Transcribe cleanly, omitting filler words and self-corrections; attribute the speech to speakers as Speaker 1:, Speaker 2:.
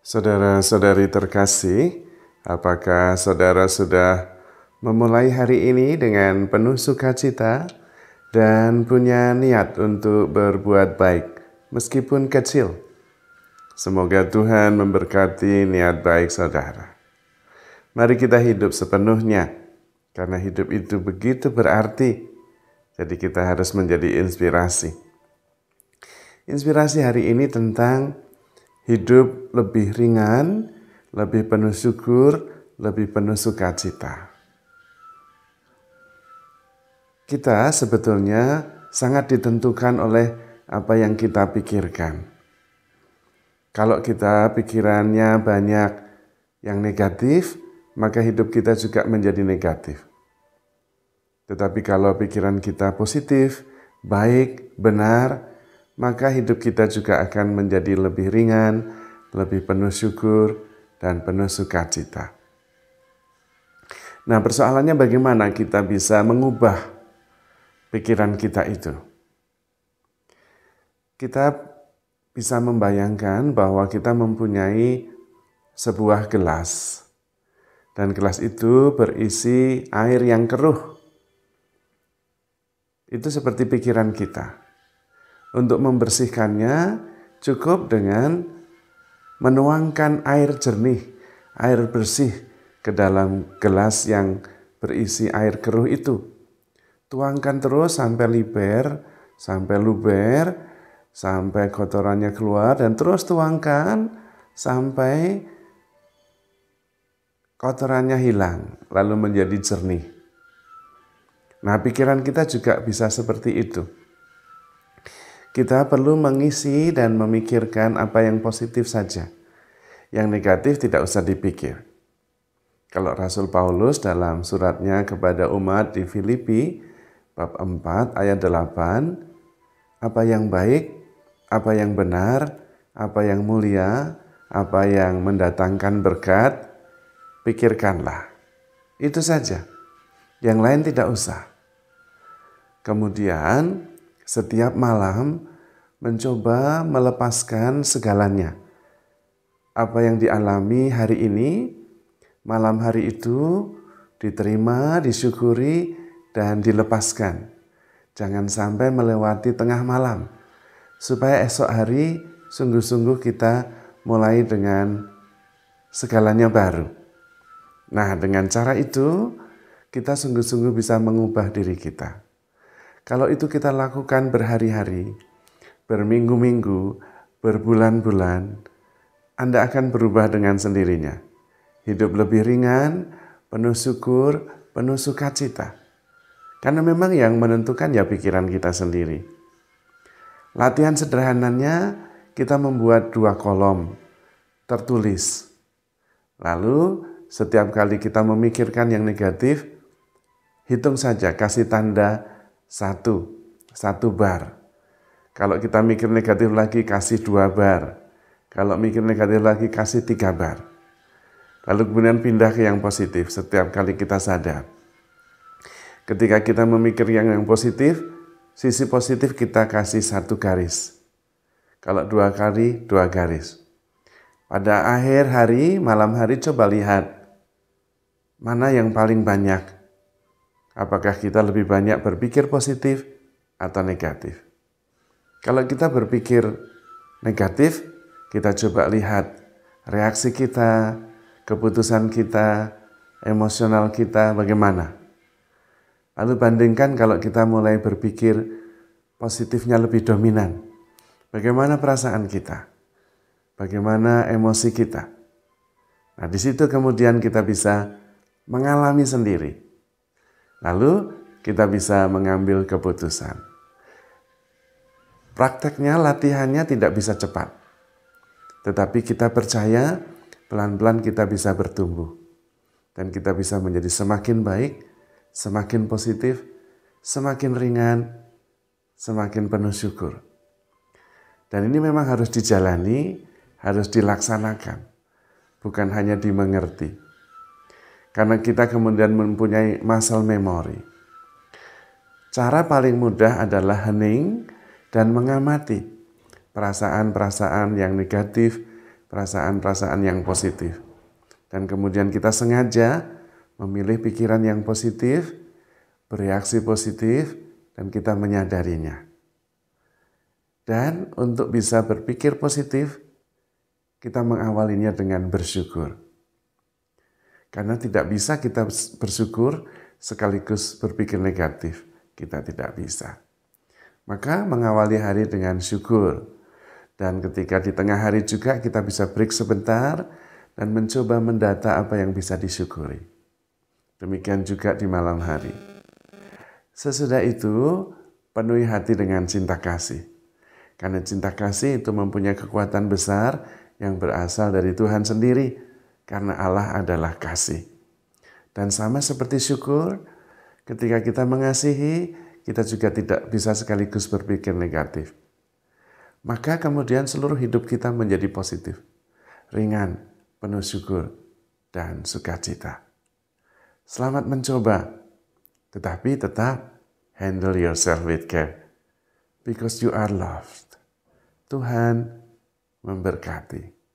Speaker 1: Saudara-saudari terkasih, apakah saudara sudah memulai hari ini dengan penuh sukacita dan punya niat untuk berbuat baik, meskipun kecil? Semoga Tuhan memberkati niat baik saudara. Mari kita hidup sepenuhnya, karena hidup itu begitu berarti. Jadi kita harus menjadi inspirasi. Inspirasi hari ini tentang hidup lebih ringan, lebih penuh syukur, lebih penuh sukacita. Kita sebetulnya sangat ditentukan oleh apa yang kita pikirkan. Kalau kita pikirannya banyak yang negatif, maka hidup kita juga menjadi negatif. Tetapi kalau pikiran kita positif, baik, benar, maka hidup kita juga akan menjadi lebih ringan, lebih penuh syukur, dan penuh sukacita. Nah, persoalannya bagaimana kita bisa mengubah pikiran kita itu? Kita bisa membayangkan bahwa kita mempunyai sebuah gelas, dan gelas itu berisi air yang keruh. Itu seperti pikiran kita. Untuk membersihkannya cukup dengan menuangkan air jernih, air bersih ke dalam gelas yang berisi air keruh itu. Tuangkan terus sampai luber, sampai kotorannya keluar, dan terus tuangkan sampai kotorannya hilang, lalu menjadi jernih. Nah, pikiran kita juga bisa seperti itu. Kita perlu mengisi dan memikirkan apa yang positif saja. Yang negatif tidak usah dipikir. Kalau Rasul Paulus dalam suratnya kepada umat di Filipi, bab 4 ayat 8, apa yang baik, apa yang benar, apa yang mulia, apa yang mendatangkan berkat, pikirkanlah. Itu saja. Yang lain tidak usah. Kemudian setiap malam mencoba melepaskan segalanya. Apa yang dialami hari ini, malam hari itu diterima, disyukuri, dan dilepaskan. Jangan sampai melewati tengah malam, supaya esok hari sungguh-sungguh kita mulai dengan segalanya baru. Nah, dengan cara itu kita sungguh-sungguh bisa mengubah diri kita. Kalau itu kita lakukan berhari-hari, berminggu-minggu, berbulan-bulan, Anda akan berubah dengan sendirinya. Hidup lebih ringan, penuh syukur, penuh sukacita. Karena memang yang menentukan ya pikiran kita sendiri. Latihan sederhananya, kita membuat 2 kolom tertulis. Lalu setiap kali kita memikirkan yang negatif, hitung saja, kasih tanda 1 bar. Kalau kita mikir negatif lagi, kasih 2 bar. Kalau mikir negatif lagi, kasih 3 bar. Lalu kemudian pindah ke yang positif setiap kali kita sadar. Ketika kita memikir yang positif, sisi positif kita kasih 1 garis. Kalau 2 kali, 2 garis. Pada akhir hari, malam hari, coba lihat mana yang paling banyak. Apakah kita lebih banyak berpikir positif atau negatif? Kalau kita berpikir negatif, kita coba lihat reaksi kita, keputusan kita, emosional kita bagaimana. Lalu bandingkan kalau kita mulai berpikir positifnya lebih dominan. Bagaimana perasaan kita? Bagaimana emosi kita? Nah, di situ kemudian kita bisa mengalami sendiri. Lalu kita bisa mengambil keputusan. Prakteknya, latihannya tidak bisa cepat. Tetapi kita percaya pelan-pelan kita bisa bertumbuh. Dan kita bisa menjadi semakin baik, semakin positif, semakin ringan, semakin penuh syukur. Dan ini memang harus dijalani, harus dilaksanakan. Bukan hanya dimengerti. Karena kita kemudian mempunyai muscle memory. Cara paling mudah adalah hening dan mengamati perasaan-perasaan yang negatif perasaan-perasaan yang positif. Dan kemudian kita sengaja memilih pikiran yang positif, bereaksi positif, dan kita menyadarinya. Dan untuk bisa berpikir positif, kita mengawalinya dengan bersyukur. Karena tidak bisa kita bersyukur sekaligus berpikir negatif. Kita tidak bisa. Maka mengawali hari dengan syukur. Dan ketika di tengah hari juga kita bisa break sebentar dan mencoba mendata apa yang bisa disyukuri. Demikian juga di malam hari. Sesudah itu, penuhi hati dengan cinta kasih. Karena cinta kasih itu mempunyai kekuatan besar yang berasal dari Tuhan sendiri. Karena Allah adalah kasih. Dan sama seperti syukur, ketika kita mengasihi, kita juga tidak bisa sekaligus berpikir negatif. Maka kemudian seluruh hidup kita menjadi positif, ringan, penuh syukur, dan sukacita. Selamat mencoba, tetapi tetap handle yourself with care, because you are loved. Tuhan memberkati.